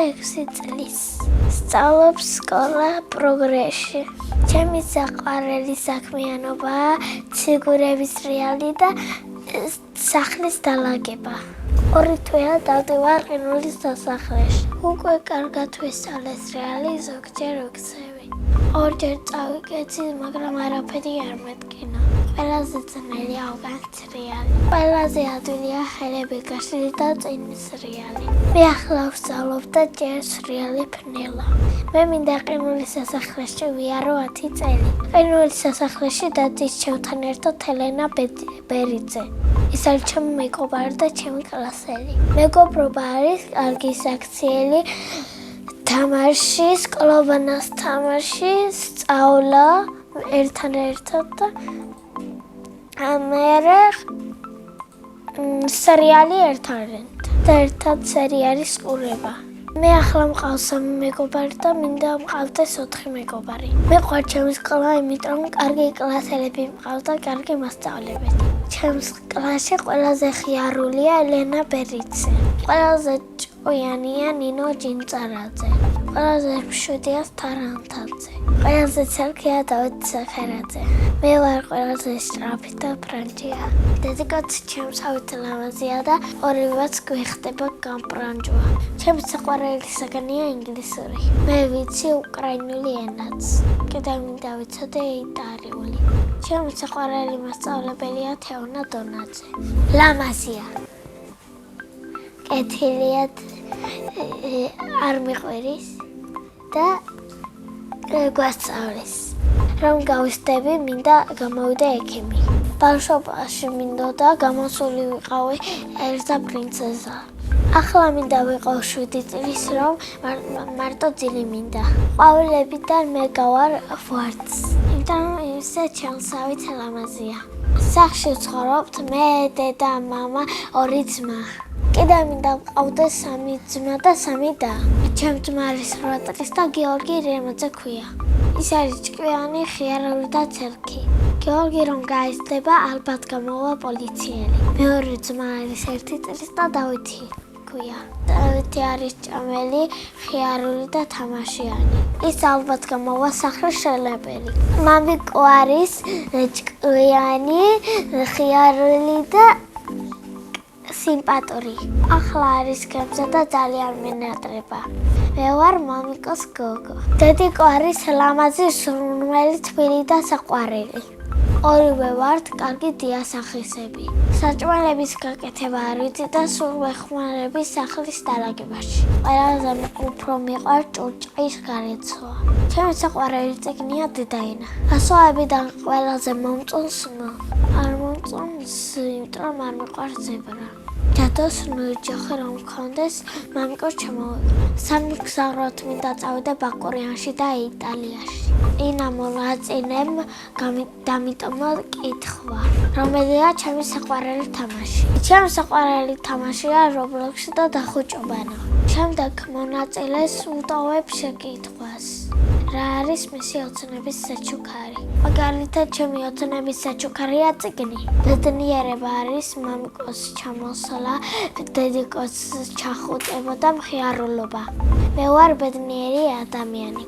26 წლის. სწავლობს სკოლა პროგრესში. ჩემი საყვარელი საქმიანობაა ციგურების რეალი და სახლის დალაგება. 2 თვეა დავდივარ ყინულის სასახლეში. უკვე კარგად ვისწავლეს რეალი, ზოგჯერ ვიქცევი. 2-ჯერ წავიკეცი, მაგრამ არაფერი არ მეტკინა. ყველაზე ძნელი ავგანს რეალი. ყველაზე ადვილია ხელები გაშლილი და წინის რეალი. მე ახლა ვსწავლობ და ჭერს რეალი ფნელა. მე მინდა ყინულის სასახლეში ვიარო 10 წელი. ყინულის სასახლეში დადისჩევთან ერთად ელენა ბერიძე. ის არის ჩემი მეგობარი და ჩემი კლასელი. მეგობრობა არის კარგი საქციელი. თამაში, სკლოვანას თამაში, სწავლა ერთად და მერე სერიალი ერთად სერიალის ყურება. მე ახლა მყავს 3 მეგობარი და მინდა მყავდეს 4 მეგობარი. მე ყვარ ჩემი სკოლა, იმიტომ კარგი კლასელები მყავს და კარგი მასწავლებელი. ჩემს კლასში ყველაზე ხიარულია ელენა ბერიძე. ყველაზე ჭკვიანია ნინო ჯინწარაძე. ყველაზე მშვიდია თარანთაძე. ყველაზე ცალკეა დავით სახერაძე. მე ვარ ყველაზე სწრაფი და ფრანჯია. დედიკაც ჩემს ავით ლამაზია და ორივეც გვიხდება გამბრანჯვა. ჩემი საყვარელი საგანია ინგლისური. მე ვიცი უკრაინული ენაც. კიდევ მინდა ვიცოდე იტალიური. ჩემი საყვარელი მასწავლებელია თეონა დონაძე. ლამაზია. კეთილია არ მიყვერის და გვასწავლის. რომ გავისტები, მინდა გამოვიდე ექიმი. ბავშვობაში მინდოდა გამოსული ვიყავი ელზა პრინცესა. ახლა მინდა ვიყო 7 წლის, რომ მარტო ძილი მინდა. ყვავილებიდან მე გავარ ვარდს. იმიტომ ისე ჩემსავით ლამაზია. სახლში ვცხოვრობთ მე, დედა, მამა, 2 ძმა. კიდევ მინდა მყავდეს 3 ძმა და 3 და. ჩემ ძმარის 8 წლის და გიორგი რემაძე ქვია. ის არის ჭკვიანი, ხიარული და ცელქი. გიორგი რომ გაიზრდება, ალბათ გამოვა პოლიციელი. მეორე ძმა არის 1 წლის და დავითი ქვია. დავითი არის ჭამელი, ხიარული და თამაშიანი. ის ალბათ გამოვა სახლის შელებელი. მამიკო არის ჭკვიანი, ხიარული და სიმპატური. ახლა არის გემზე და ძალიან მენატრება. მე ვარ მამიკოს გოგო. დედიკო არის ლამაზი, სურნელი, თბილი და საყვარელი. ორივე ვართ კარგი დიასახისები. საჭმელების გაკეთება არ ვიცი და სულ ვეხმარები სახლის დალაგებაში. ყველაზე უფრო მიყვარს ჭურჭყის გარეთსვა. ჩემი საყვარელი წიგნია დედაენა. ასოებიდან ყველაზე მომწონს არ მომწონს, იმიტომ არ მიყვარს ზებრა. დადოს ნოეჯახი რომ მქონდეს, მამიკოს ჩამოვეყო. სამგზავროდ მინდა წავიდე ბაკურიანში და იტალიაში. ინა მონაწილემ დამიტომა კითხვა, რომელია ჩემი საყვარელი თამაში. ჩემი საყვარელი თამაშია რობლოქსი და დახუჭობანა. შემდეგ მონაწილეს ვუტოვებ შეკითხვას. რა არის მისი ოცნების საჩუქარი? მაგალითად, ჩემი ოცნების საჩუქარია წიგნი. ბედნიერება არის მამიკოს ჩამოსვლა, დედიკოს ჩახუტება და მხიარულობა. მე ვარ ბედნიერი ადამიანი.